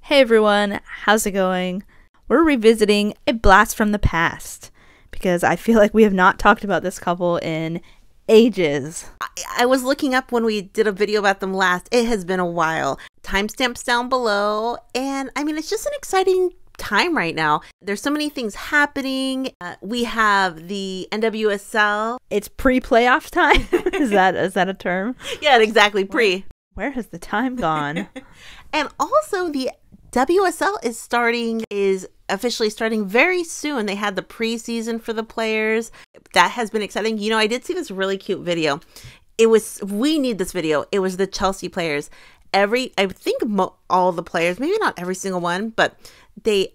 Hey everyone, how's it going? We're revisiting A Blast from the Past because I feel like we have not talked about this couple in ages. I was looking up when we did a video about them last. It has been a while. Timestamps down below. And I mean, it's just an exciting time right now. There's so many things happening. We have the NWSL. It's pre-playoff time. Is that a term? Yeah, exactly. Pre. Where has the time gone? And also the WSL is officially starting very soon. They had the preseason for the players. That has been exciting. You know, I did see this really cute video. We need this video. It was the Chelsea players. I think all the players, maybe not every single one, but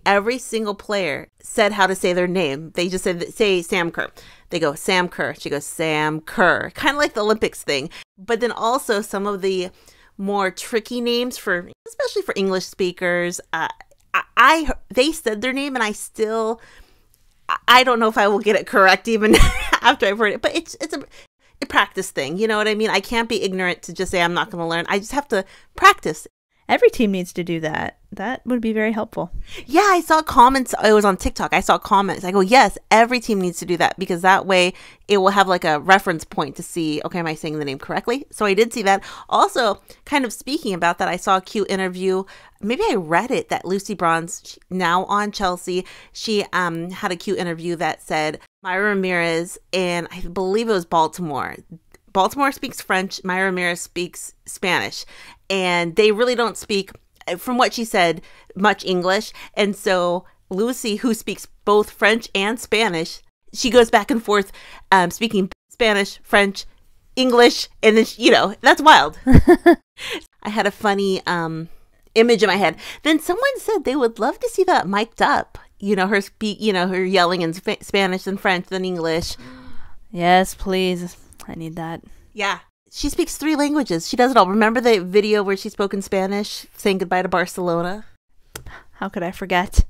every single player said how to say their name. They just said, say Sam Kerr. They go, Sam Kerr. She goes, Sam Kerr. Kind of like the Olympics thing. But then also some of the more tricky names especially for English speakers. They said their name and I don't know if I will get it correct even after I've heard it, but it's a practice thing. You know what I mean? I can't be ignorant to just say I'm not going to learn. I just have to practice. Every team needs to do that. That would be very helpful. Yeah, I saw comments. It was on TikTok. I saw comments. I go, yes, every team needs to do that because that way it will have like a reference point to see, okay, am I saying the name correctly? So I did see that. Also, kind of speaking about that, I saw a cute interview. Maybe I read it that Lucy Bronze, now on Chelsea, she had a cute interview that said Myra Ramirez, and I believe it was Baltimore. Baltimore speaks French. Myra Ramirez speaks Spanish. And they really don't speak, from what she said, much English. And so Lucy, who speaks both French and Spanish, she goes back and forth speaking Spanish, French, English. And then, that's wild. I had a funny image in my head. Then someone said they would love to see that mic'd up. Her yelling in Spanish and French and English. Yes, please. I need that. Yeah. She speaks 3 languages. She does it all. Remember the video where she spoke in Spanish, saying goodbye to Barcelona? How could I forget?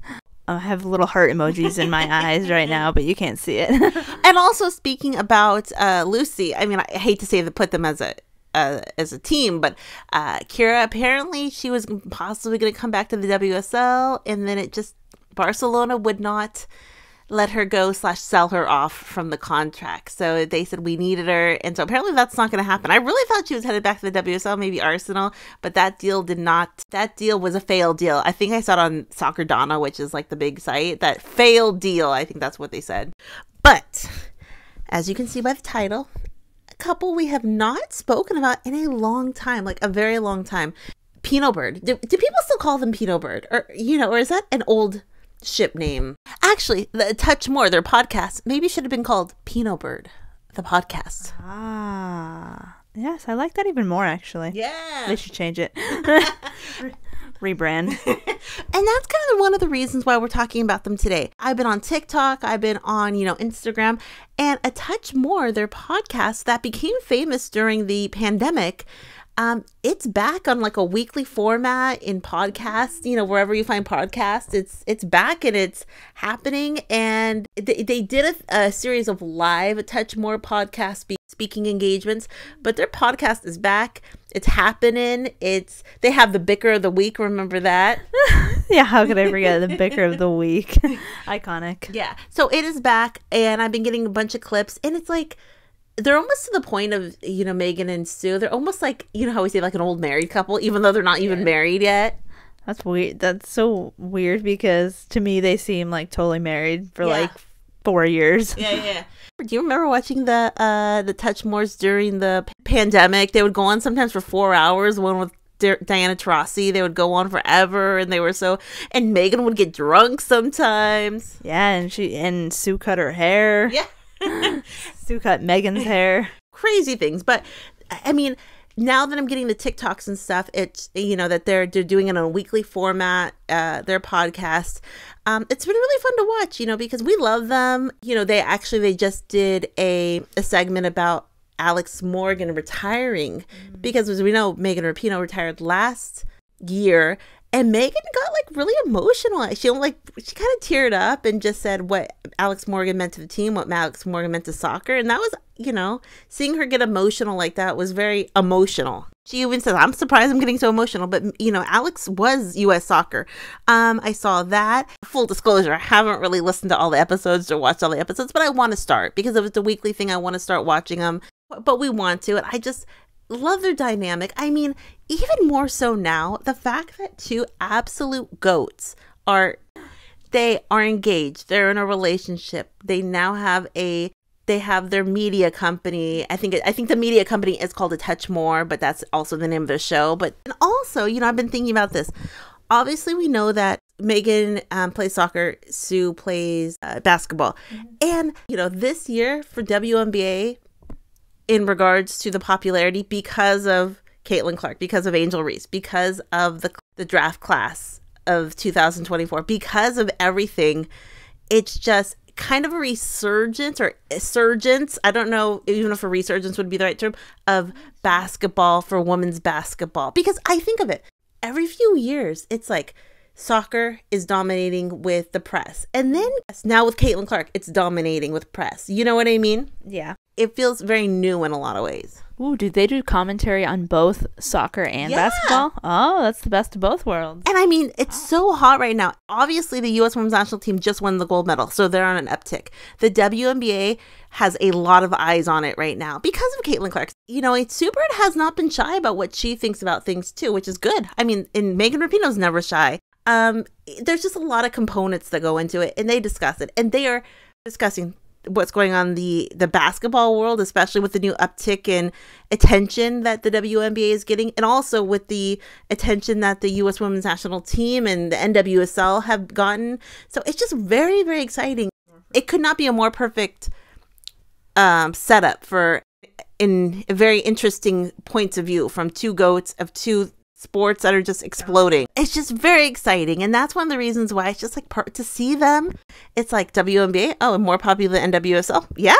I have little heart emojis in my eyes right now, but you can't see it. And also speaking about Lucy, I mean, I hate to say that put them as a team, but Keira, apparently she was possibly going to come back to the WSL, and then Barcelona would not let her go / sell her off from the contract. So they said we needed her. And so apparently that's not going to happen. I really thought she was headed back to the WSL, maybe Arsenal, but that deal was a failed deal. I think I saw it on Soccer Donna, which is like the big site, that failed deal. I think that's what they said. But as you can see by the title, a couple we have not spoken about in a long time, like a very long time. PINOEBIRD. Do people still call them PINOEBIRD? Or is that an old ship name? Actually, the Touch More, their podcast, maybe should have been called PINOEBIRD, the podcast. Yes, I like that even more, actually. Yeah. They should change it. Rebrand. And that's kind of one of the reasons why we're talking about them today. I've been on TikTok, I've been on, Instagram, and A Touch More, their podcast that became famous during the pandemic. It's back on like a weekly format in podcasts, wherever you find podcasts, it's back and it's happening. And they did a series of live Touch More podcast speaking engagements, but their podcast is back. It's happening. They have the Bicker of the Week. Remember that? Yeah. How could I forget the Bicker of the Week? Iconic. Yeah. So it is back, and I've been getting a bunch of clips, and it's like, they're almost to the point of, Megan and Sue. They're almost like, how we say like an old married couple, even though they're not even married yet. That's weird. That's so weird because to me, they seem like totally married for like 4 years. Yeah. Do you remember watching the Touch Mores during the pandemic? They would go on sometimes for 4 hours. One with Diana Taurasi, they would go on forever, and and Megan would get drunk sometimes. Yeah, and Sue cut her hair. Yeah. Sue cut Megan's hair. Crazy things. But I mean, now that I'm getting the TikToks and stuff, it's, that they're doing it on a weekly format, their podcast. It's been really fun to watch, because we love them. They just did a segment about Alex Morgan retiring, because as we know, Megan Rapinoe retired last year, And Megan got like really emotional. She kind of teared up and just said what Alex Morgan meant to the team, what Alex Morgan meant to soccer. And that was, seeing her get emotional like that was very emotional. She even says, I'm surprised I'm getting so emotional. But, Alex was U.S. soccer. I saw that. Full disclosure, I haven't really listened to all the episodes or watched all the episodes, but I want to start because if it's a weekly thing, I want to start watching them. But we want to. And I just love their dynamic. I mean, even more so now, the fact that two absolute goats are engaged. They're in a relationship. They now have their media company. I think the media company is called A Touch More, but that's also the name of the show. And also, I've been thinking about this. Obviously, we know that Megan plays soccer, Sue plays basketball. And, this year for WNBA, in regards to the popularity, because of Caitlin Clark, because of Angel Reese, because of the draft class of 2024, because of everything, it's just kind of a resurgence or surgence. I don't know even if a resurgence would be the right term of basketball for women's basketball. Because I think of it, every few years, it's like soccer is dominating with the press. And then now with Caitlin Clark, it's dominating with press. You know what I mean? Yeah. It feels very new in a lot of ways. Ooh, do they do commentary on both soccer and basketball? Oh, that's the best of both worlds. And I mean, it's so hot right now. Obviously, the U.S. women's national team just won the gold medal, so they're on an uptick. The WNBA has a lot of eyes on it right now because of Caitlin Clark. Sue Bird has not been shy about what she thinks about things too, which is good. I mean, and Megan Rapinoe's never shy. There's just a lot of components that go into it, and they discuss it. And they are discussing what's going on in the basketball world, especially with the new uptick in attention that the WNBA is getting, and also with the attention that the U.S. women's national team and the NWSL have gotten. So it's just very, very exciting. It could not be a more perfect setup for in very interesting points of view from two goats of two sports that are just exploding. It's just very exciting, and that's one of the reasons why it's just like to see them. It's like WNBA, and more popular than NWSL. Yeah,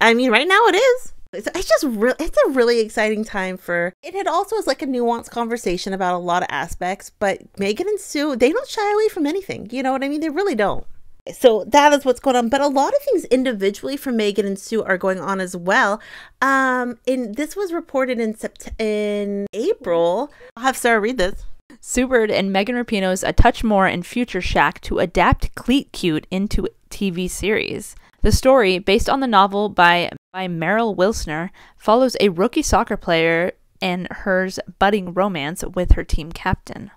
I mean, right now it is. It's just it's a really exciting time for it. It also is like a nuanced conversation about a lot of aspects. But Megan and Sue, they don't shy away from anything. You know what I mean? They really don't. So that is what's going on. But a lot of things individually for Megan and Sue are going on as well. And this was reported in April. I'll have Sarah read this. Sue Bird and Megan Rapinoe's A Touch More and Future Shack to adapt Cleat Cute into TV series. The story, based on the novel by Meryl Wilsner, follows a rookie soccer player and her budding romance with her team captain.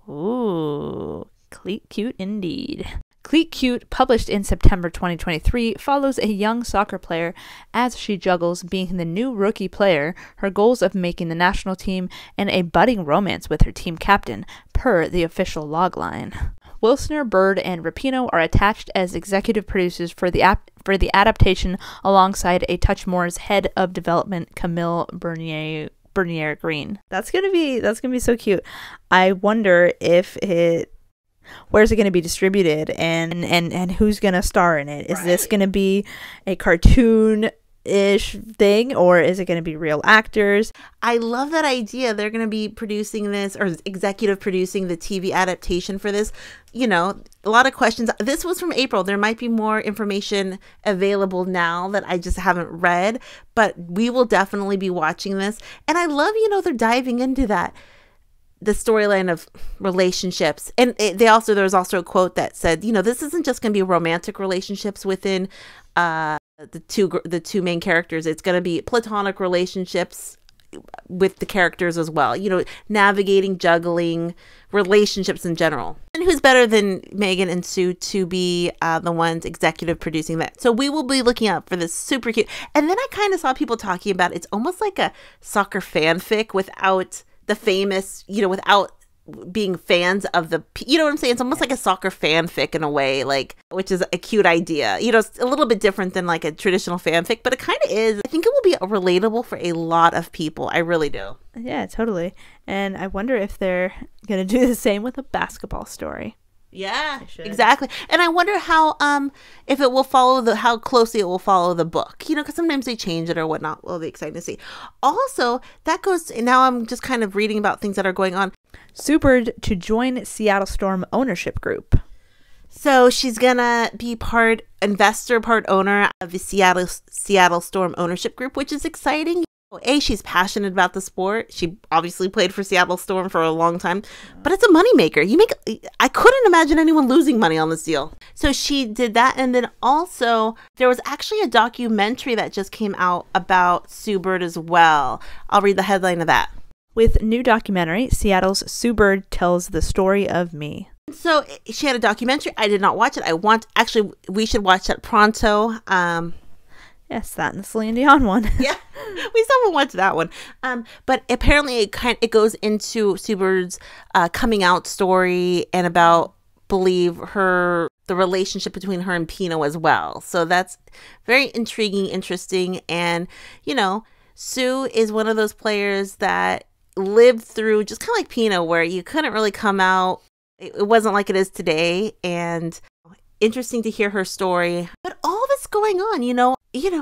Ooh, Cleat Cute indeed. Cleat Cute, published in September 2023, follows a young soccer player as she juggles being the new rookie player, her goals of making the national team, and a budding romance with her team captain, per the official logline. Wilsner, Bird, and Rapinoe are attached as executive producers for the adaptation alongside A Touch More's head of development, Camille Bernier Green. That's gonna be so cute. I wonder if where's it going to be distributed and who's going to star in it? Is this going to be a cartoon-ish thing, or is it going to be real actors? I love that idea. They're going to be producing this, or executive producing the TV adaptation for this. A lot of questions. This was from April. There might be more information available now that I just haven't read, but we will definitely be watching this. And I love, they're diving into that. The storyline of relationships. And there was also a quote that said, this isn't just going to be romantic relationships within the two main characters. It's going to be platonic relationships with the characters as well. Navigating, juggling, relationships in general. And who's better than Megan and Sue to be the ones executive producing that? So we will be looking out for this. Super cute. And then I kind of saw people talking about it's almost like a soccer fanfic without the famous, without being fans of the, what I'm saying? It's almost like a soccer fanfic in a way, which is a cute idea. It's a little bit different than like a traditional fanfic, but it kind of is. I think it will be relatable for a lot of people. I really do. Yeah, totally. And I wonder if they're going to do the same with a basketball story. Yeah, exactly. And I wonder how, if it will follow how closely it will follow the book, because sometimes they change it or whatnot. Will be exciting to see. Also, that goes, now I'm just kind of reading about things that are going on. Sue Bird to join Seattle Storm ownership group. So she's gonna be part investor, part owner of the Seattle Storm ownership group, which is exciting. She's passionate about the sport. She obviously played for Seattle Storm for a long time, but it's a moneymaker. I couldn't imagine anyone losing money on this deal. So she did that. And then also there was actually a documentary that just came out about Sue Bird as well. I'll read the headline of that. With new documentary, Seattle's Sue Bird tells the story of me. So she had a documentary. I did not watch it. We should watch that pronto. Yes, that and the Celine Dion one. Yeah, we still haven't watched that one. But apparently it goes into Sue Bird's coming out story and about, the relationship between her and Pinoe as well. So that's very intriguing, interesting. And, Sue is one of those players that lived through just kind of like Pinoe, where you couldn't really come out. It wasn't like it is today. And interesting to hear her story. But all this going on,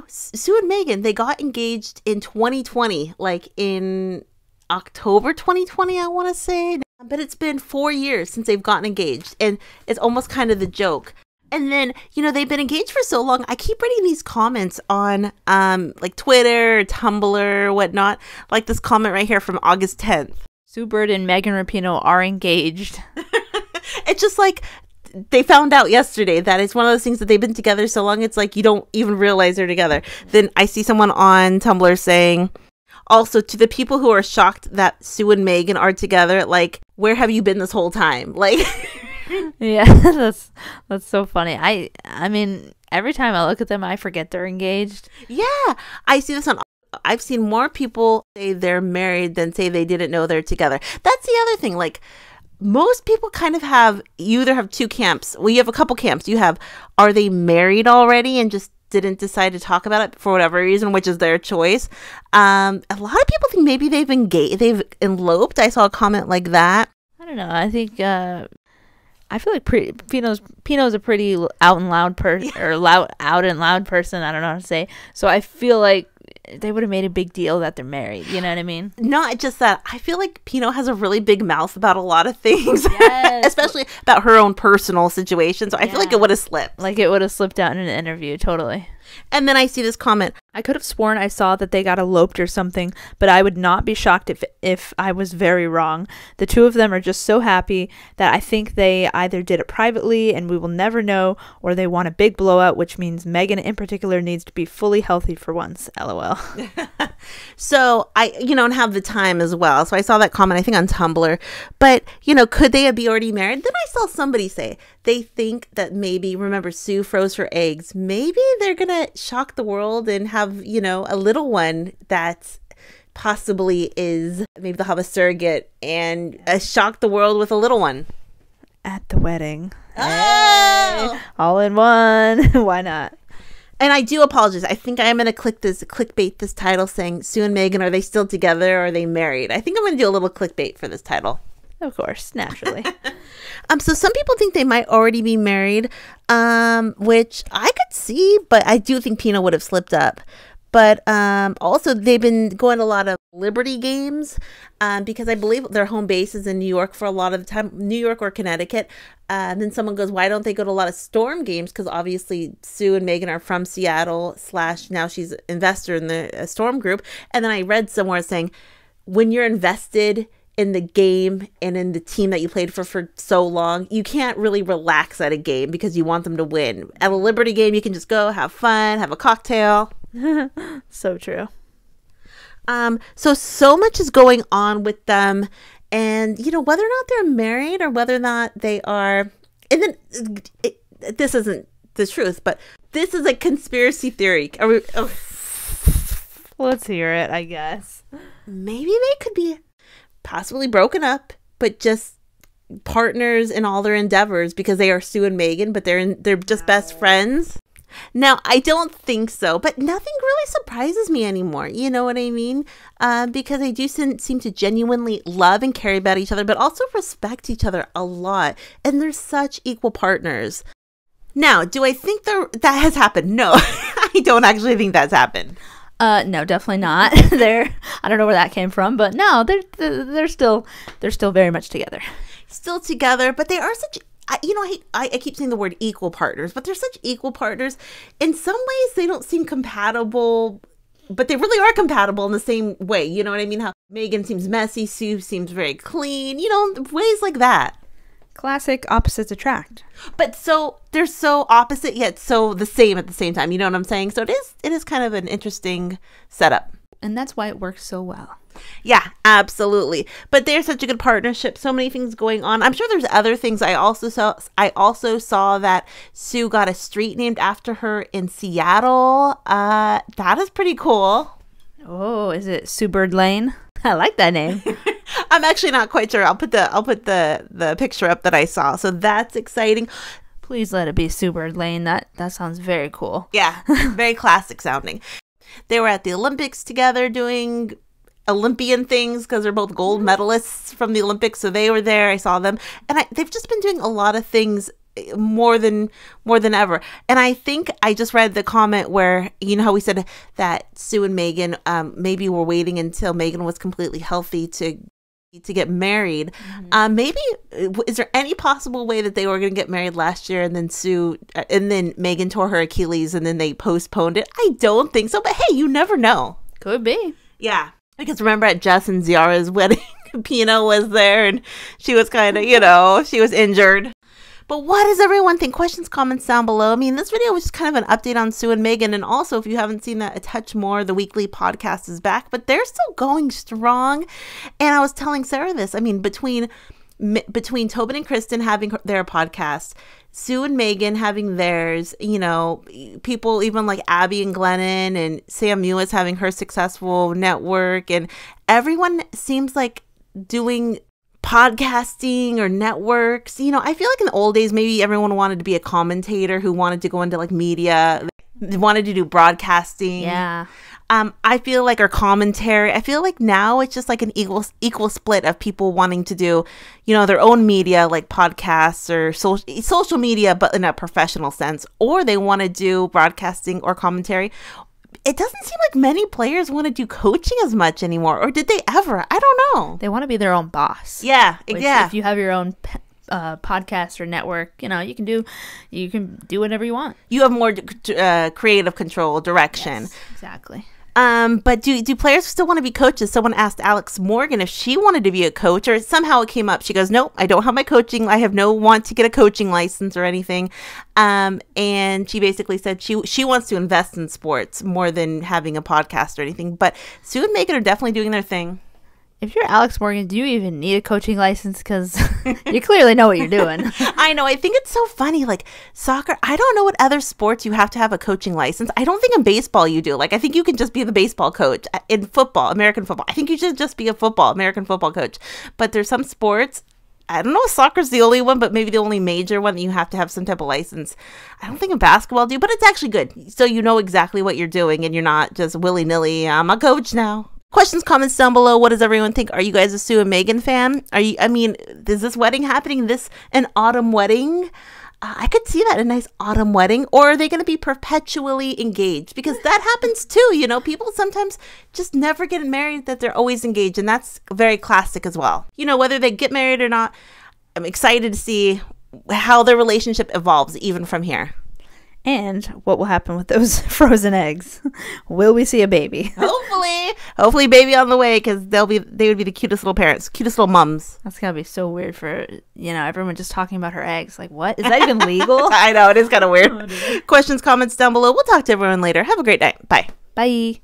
Sue and Megan, they got engaged in 2020, like in October 2020, I want to say. But it's been 4 years since they've gotten engaged, and it's almost kind of the joke. And then, they've been engaged for so long. I keep reading these comments on like Twitter, Tumblr, whatnot. Like this comment right here from August 10th. Sue Bird and Megan Rapinoe are engaged. It's just like, they found out yesterday that it's one of those things that they've been together so long, it's like you don't even realize they're together. Then I see someone on Tumblr saying, also, to the people who are shocked that Sue and Megan are together, like, where have you been this whole time? Like, yeah, that's so funny. I mean, every time I look at them, I forget they're engaged. Yeah, I see this on. I've seen more people say they're married than say they didn't know they're together. That's the other thing. Like, most people kind of you either have two camps. Well, you have a couple camps. You have, are they married already and just didn't decide to talk about it for whatever reason, which is their choice. A lot of people think maybe they've eloped. I saw a comment like that. I don't know. I think I feel like Pinoe's a pretty out and loud person, or out and loud person. I don't know how to say. So I feel like they would have made a big deal that they're married. You know what I mean? Not just that. I feel like Pinoe has a really big mouth about a lot of things, yes. Especially about her own personal situation. So I feel like it would have slipped. Like it would have slipped out in an interview. Totally. And then I see this comment. I could have sworn I saw that they got eloped or something, but I would not be shocked if I was very wrong. The two of them are just so happy that I think they either did it privately and we will never know, or they want a big blowout, which means Megan in particular needs to be fully healthy for once. LOL. So I, and have the time as well. So I saw that comment, I think on Tumblr, but could they be already married? Then I saw somebody say they think that maybe, remember, Sue froze her eggs. Maybe they're going to shock the world and have, a little one that possibly is, maybe they'll have a surrogate and shock the world with a little one. At the wedding. Oh! Hey, all in one. Why not? And I do apologize. I think I am going to clickbait this title saying Sue and Megan, are they still together or are they married? I think I'm going to do a little clickbait for this title. Of course, naturally. So some people think they might already be married, which I could see, but I do think Pinoe would have slipped up. But also they've been going to a lot of Liberty games because I believe their home base is in New York for a lot of the time, New York or Connecticut. And then someone goes, why don't they go to a lot of Storm games? Because obviously Sue and Megan are from Seattle / now she's an investor in the Storm group. And then I read somewhere saying, when you're invested in the game and in the team that you played for so long, you can't really relax at a game because you want them to win. At a Liberty game, you can just go have fun, have a cocktail. So true. So much is going on with them, and whether or not they're married or whether or not they are, and then this isn't the truth, but this is a conspiracy theory. Let's hear it, I guess. Maybe they could be possibly broken up, but just partners in all their endeavors because they are Sue and Megan, but they're just best friends. Now, I don't think so, but nothing really surprises me anymore. You know what I mean? Because they do seem to genuinely love and care about each other, but also respect each other a lot. And they're such equal partners. Now, do I think that has happened? No, I don't actually think that's happened. No, definitely not. I don't know where that came from, but no, they're still very much together. Still together, but they are such, I keep saying the word equal partners, but they're such equal partners. In some ways, they don't seem compatible, but they really are compatible in the same way. You know what I mean? How Megan seems messy, Sue seems very clean, ways like that. Classic opposites attract. But so they're so opposite yet so the same at the same time. You know what I'm saying? So it is kind of an interesting setup. And that's why it works so well. Yeah, absolutely. But they're such a good partnership. So many things going on. I'm sure there's other things. I also saw that Sue got a street named after her in Seattle. That is pretty cool. Oh, is it Sue Bird Lane? I like that name. I'm actually not quite sure. I'll put the picture up that I saw. So that's exciting. Please let it be Sue Bird Lane. That sounds very cool. Yeah, very classic sounding. They were at the Olympics together doing Olympian things because they're both gold medalists from the Olympics. So they were there. I saw them. And they've just been doing a lot of things more than ever. And I think I just read the comment where, how we said that Sue and Megan maybe were waiting until Megan was completely healthy to get married. Maybe is there any possible way that they were going to get married last year and then Megan tore her Achilles and then they postponed it? I don't think so, but hey, you never know. Could be. Yeah, because remember at Jess and Ziara's wedding, Pinoe was there and she was kind of, she was injured. But what does everyone think? Questions, comments down below. I mean, this video was just kind of an update on Sue and Megan. And also, if you haven't seen that, A Touch More, the weekly podcast is back. But they're still going strong. And I was telling Sarah this. I mean, between Tobin and Kristen having their podcast, Sue and Megan having theirs, people even like Abby and Glennon and Sam Mewis having her successful network. And everyone seems like doing podcasting or networks. I feel like in the old days, maybe everyone wanted to be a commentator who wanted to go into like media. They wanted to do broadcasting. Yeah. I feel like, or commentary. I feel like now it's just like an equal split of people wanting to do, their own media, like podcasts or social media, but in a professional sense, or they want to do broadcasting or commentary. It doesn't seem like many players want to do coaching as much anymore, or did they ever? I don't know. They want to be their own boss. Yeah, Which, yeah. If you have your own podcast or network, you can do whatever you want. You have more creative control, direction. Yes, exactly. But do players still want to be coaches? Someone asked Alex Morgan if she wanted to be a coach, or somehow it came up. She goes, nope, I don't have my coaching. I have no want to get a coaching license or anything. And she basically said she wants to invest in sports more than having a podcast or anything. But Sue and Megan are definitely doing their thing. If you're Alex Morgan, do you even need a coaching license? Because you clearly know what you're doing. I know. I think it's so funny. Like soccer, I don't know what other sports you have to have a coaching license. I don't think in baseball you do. Like I think you can just be the baseball coach. In football, American football, I think you should just be a American football coach. But there's some sports, I don't know if soccer's the only one, but maybe the only major one that you have to have some type of license. I don't think in basketball do, but it's actually good. So you know exactly what you're doing and you're not just willy-nilly, I'm a coach now. Questions, comments down below. What does everyone think? Are you guys a Sue and Megan fan? Is this wedding happening? An autumn wedding? I could see that, a nice autumn wedding. Or are they going to be perpetually engaged? Because that happens too. People sometimes just never get married, that they're always engaged. And that's very classic as well. Whether they get married or not, I'm excited to see how their relationship evolves even from here. And what will happen with those frozen eggs? Will we see a baby? Hopefully baby on the way, because they would be the cutest little parents, cutest little mums. That's gotta be so weird for everyone just talking about her eggs. Like, what? Is that even legal? I know, it is kind of weird. Questions, comments down below. We'll talk to everyone later. Have a great night. Bye. Bye.